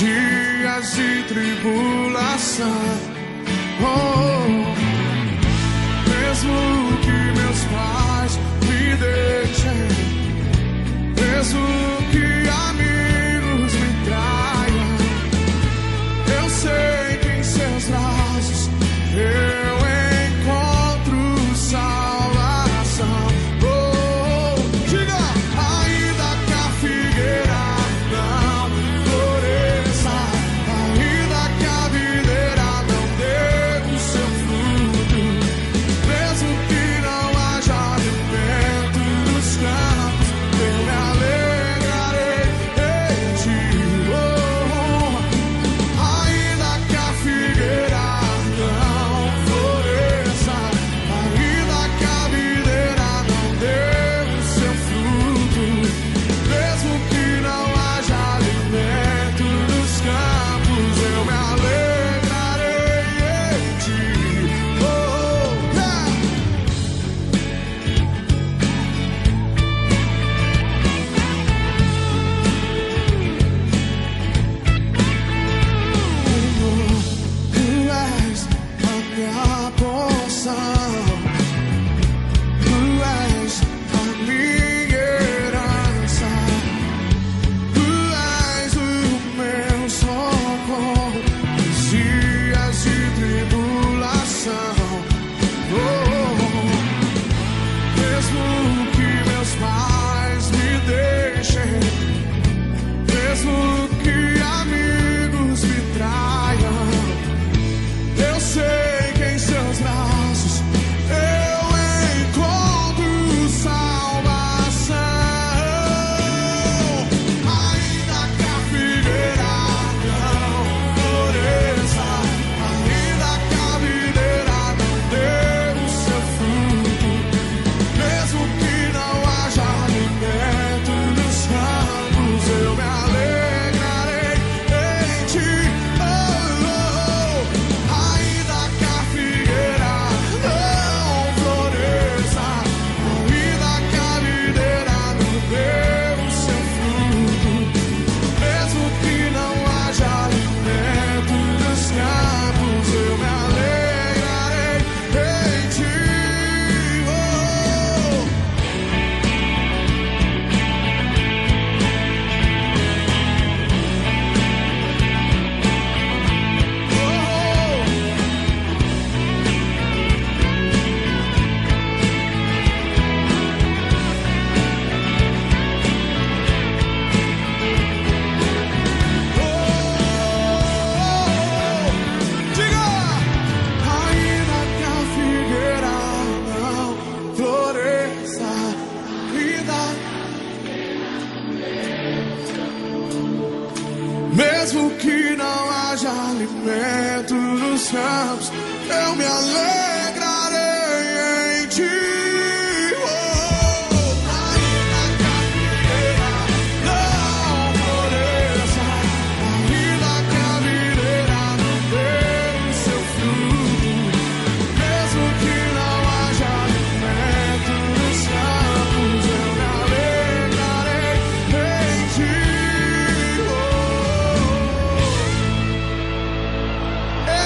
dias de tribulação. Mesmo que meus pais me deixem, mesmo que amigos me traiam, eu sei que em seus braços eu encontro salvação. Diga, ainda que a figueira não floresça, ainda que a videira não dê o seu fruto, mesmo que não haja alimento nos campos, eu me alegrarei em ti. Ainda que a figueira não floresça, ainda que a videira não dê o seu fruto, mesmo que não haja alimento nos campos, eu me alegrarei em ti. Tu és a minha porção, tu és a minha herança, tu és o meu socorro nos dias de tribulação. Mesmo que meus pais me deixem, mesmo que amigos me traiam, eu sei que em seus braços eu encontro salvação. Ainda que a figueira não floresça, ainda que a videira não dê o seu fruto, mesmo que não haja alimento nos campos, eu me alegrarei em ti. Ainda que a figueira não floresça, ainda que a videira não dê o seu fruto, mesmo que não haja alimento nos campos, eu me alegrarei em ti. Diga, ainda que a figueira não floresça, mesmo que não haja alimento nos campos, eu me alegrarei em ti. Ainda que a figueira não floresça, ainda que a videira não dê o seu fruto, mesmo que não haja alimento nos campos, eu me alegrarei em ti.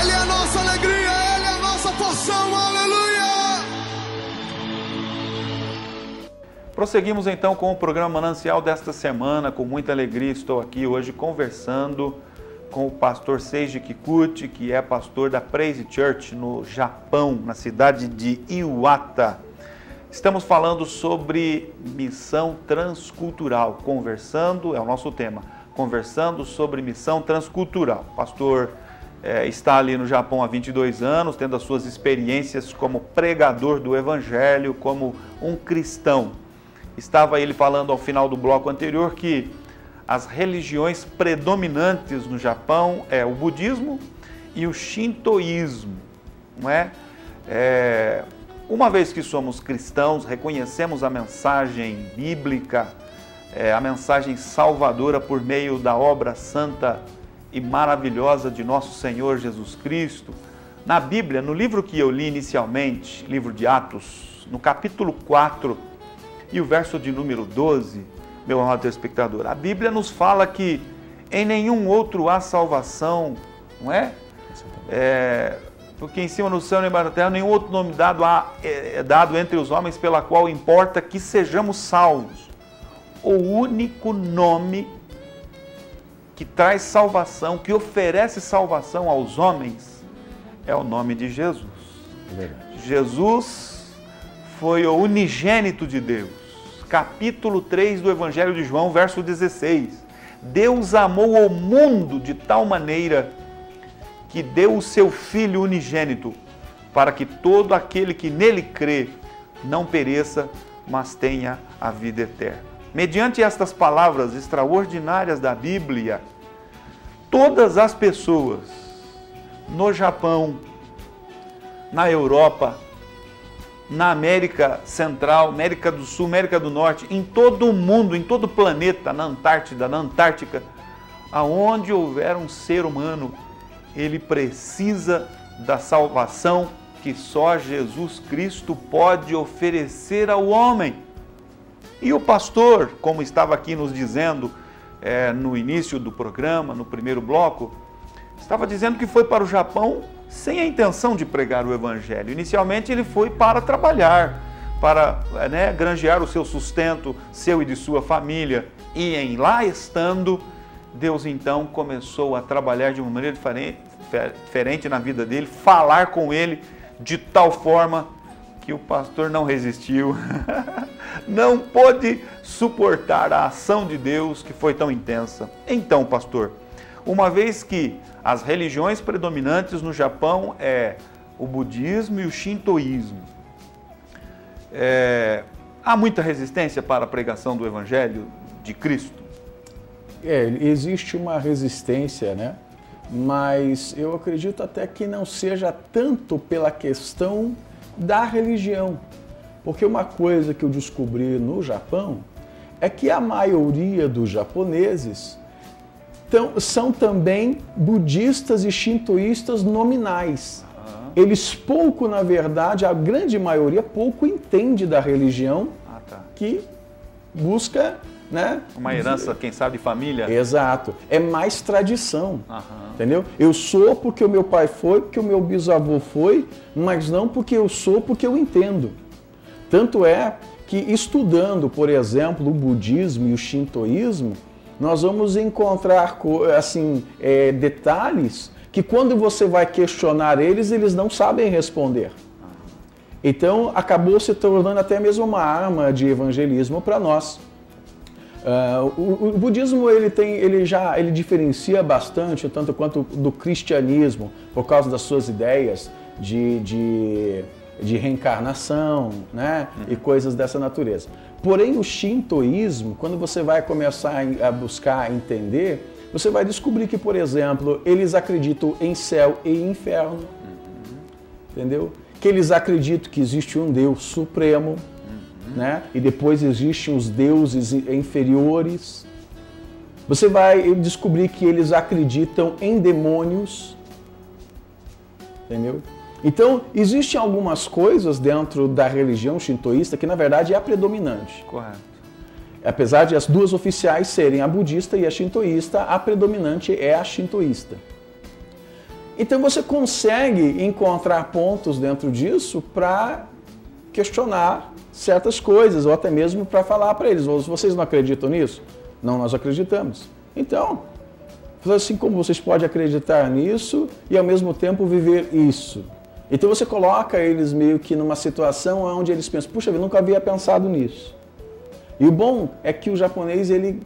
Ele é a nossa alegria, Ele é a nossa porção, aleluia! Prosseguimos então com o programa Manancial desta semana. Com muita alegria estou aqui hoje conversando com o pastor Seiji Kikuchi, que é pastor da Praise Church no Japão, na cidade de Iwata. Estamos falando sobre missão transcultural, é o nosso tema, conversando sobre missão transcultural. O pastor está ali no Japão há 22 anos, tendo as suas experiências como pregador do Evangelho, como um cristão. Estava ele falando ao final do bloco anterior que as religiões predominantes no Japão é o budismo e o shintoísmo, não é? Uma vez que somos cristãos, reconhecemos a mensagem bíblica, a mensagem salvadora por meio da obra santa e maravilhosa de nosso Senhor Jesus Cristo. Na Bíblia, no livro que eu li inicialmente, livro de Atos, no capítulo 4 e o verso de número 12, meu amado telespectador, a Bíblia nos fala que em nenhum outro há salvação, não é? Porque em cima no céu e embaixo da terra, nenhum outro nome é dado entre os homens pela qual importa que sejamos salvos. O único nome que traz salvação, que oferece salvação aos homens, é o nome de Jesus. É verdade. Jesus foi o unigênito de Deus. Capítulo 3 do Evangelho de João, verso 16. Deus amou o mundo de tal maneira que deu o seu Filho unigênito, para que todo aquele que nele crê não pereça, mas tenha a vida eterna. Mediante estas palavras extraordinárias da Bíblia, todas as pessoas no Japão, na Europa, na América Central, América do Sul, América do Norte, em todo o mundo, em todo o planeta, na Antártida, na Antártica, aonde houver um ser humano, ele precisa da salvação que só Jesus Cristo pode oferecer ao homem. E o pastor, como estava aqui nos dizendo no início do programa, no primeiro bloco, estava dizendo que foi para o Japão sem a intenção de pregar o Evangelho. Inicialmente ele foi para trabalhar, para granjear o seu sustento, seu e de sua família. E em lá estando, Deus então começou a trabalhar de uma maneira diferente na vida dele, falar com ele de tal forma que o pastor não resistiu, não pôde suportar a ação de Deus que foi tão intensa. Então, pastor, uma vez que as religiões predominantes no Japão é o budismo e o shintoísmo, há muita resistência para a pregação do Evangelho de Cristo? Existe uma resistência, né? Mas eu acredito até que não seja tanto pela questão da religião. Porque uma coisa que eu descobri no Japão é que a maioria dos japoneses são também budistas e shintoístas nominais. Eles pouco, na verdade, a grande maioria pouco entende da religião que busca, né? Uma herança, quem sabe, de família. Exato. É mais tradição. Entendeu? Eu sou porque o meu pai foi, porque o meu bisavô foi, mas não porque eu sou, porque eu entendo. Tanto é que estudando, por exemplo, o budismo e o shintoísmo, nós vamos encontrar assim, detalhes que quando você vai questionar eles não sabem responder. Então, acabou se tornando até mesmo uma arma de evangelismo para nós. O budismo ele diferencia bastante, tanto quanto do cristianismo, por causa das suas ideias de reencarnação, né? E coisas dessa natureza. Porém, o shintoísmo, quando você vai começar a buscar entender, você vai descobrir que, por exemplo, eles acreditam em céu e inferno, entendeu? Que eles acreditam que existe um Deus supremo, né? E depois existem os deuses inferiores. Você vai descobrir que eles acreditam em demônios, entendeu? Então, existem algumas coisas dentro da religião shintoísta que, na verdade, é a predominante. Correto. Apesar de as duas oficiais serem a budista e a shintoísta, a predominante é a shintoísta. Então, você consegue encontrar pontos dentro disso para questionar certas coisas, ou até mesmo para falar para eles: vocês não acreditam nisso? Não, nós acreditamos. Então, assim como vocês podem acreditar nisso e ao mesmo tempo viver isso. Então você coloca eles meio que numa situação onde eles pensam: puxa, eu nunca havia pensado nisso. E o bom é que o japonês, ele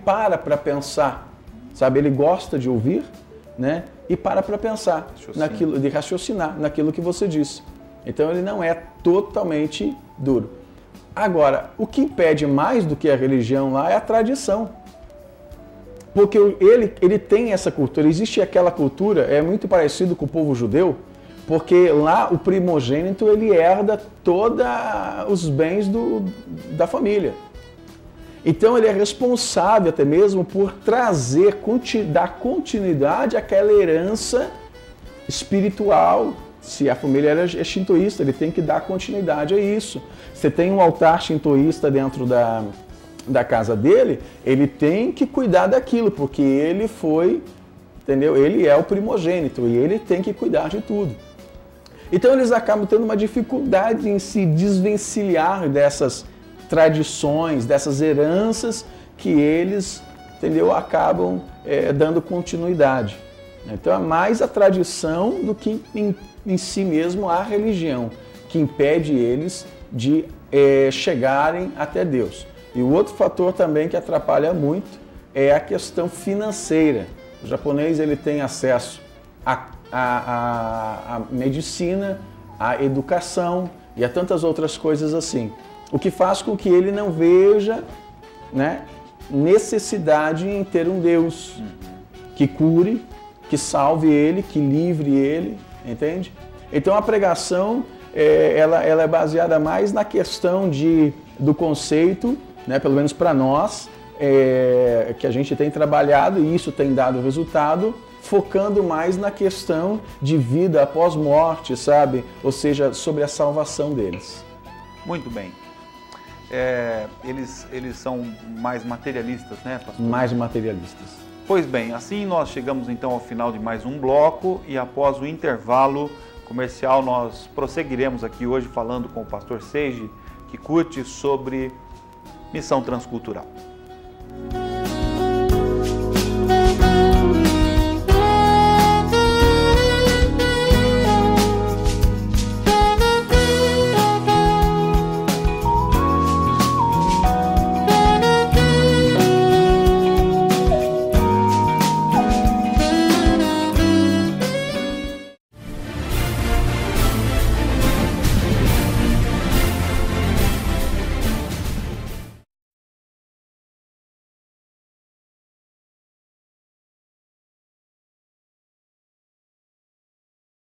para pensar, sabe? Ele gosta de ouvir, né? E para pensar, naquilo, de raciocinar naquilo que você disse. Então ele não é totalmente duro. Agora, o que impede mais do que a religião lá é a tradição. Porque ele tem essa cultura, existe aquela cultura, é muito parecido com o povo judeu, porque lá o primogênito ele herda todos os bens da família. Então ele é responsável até mesmo por dar continuidade àquela herança espiritual. Se a família é shintoísta, ele tem que dar continuidade a isso. Você tem um altar shintoísta dentro da casa dele, ele tem que cuidar daquilo, porque ele foi, entendeu? Ele é o primogênito e ele tem que cuidar de tudo. Então eles acabam tendo uma dificuldade em se desvencilhar dessas tradições, dessas heranças que eles, entendeu? Acabam dando continuidade. Então é mais a tradição do que em si mesmo a religião, que impede eles de chegarem até Deus. E o outro fator também que atrapalha muito é a questão financeira. O japonês ele tem acesso à medicina, à educação e a tantas outras coisas assim. O que faz com que ele não veja, né, necessidade em ter um Deus que cure, que salve ele, que livre ele, entende? Então a pregação ela é baseada mais na questão do conceito, né, pelo menos para nós, que a gente tem trabalhado e isso tem dado resultado, focando mais na questão de vida após morte, sabe? Ou seja, sobre a salvação deles. Muito bem. Eles são mais materialistas, né, pastor? Mais materialistas. Pois bem, assim nós chegamos então ao final de mais um bloco e após o intervalo comercial nós prosseguiremos aqui hoje falando com o pastor Seiji Kikuchi sobre missão transcultural.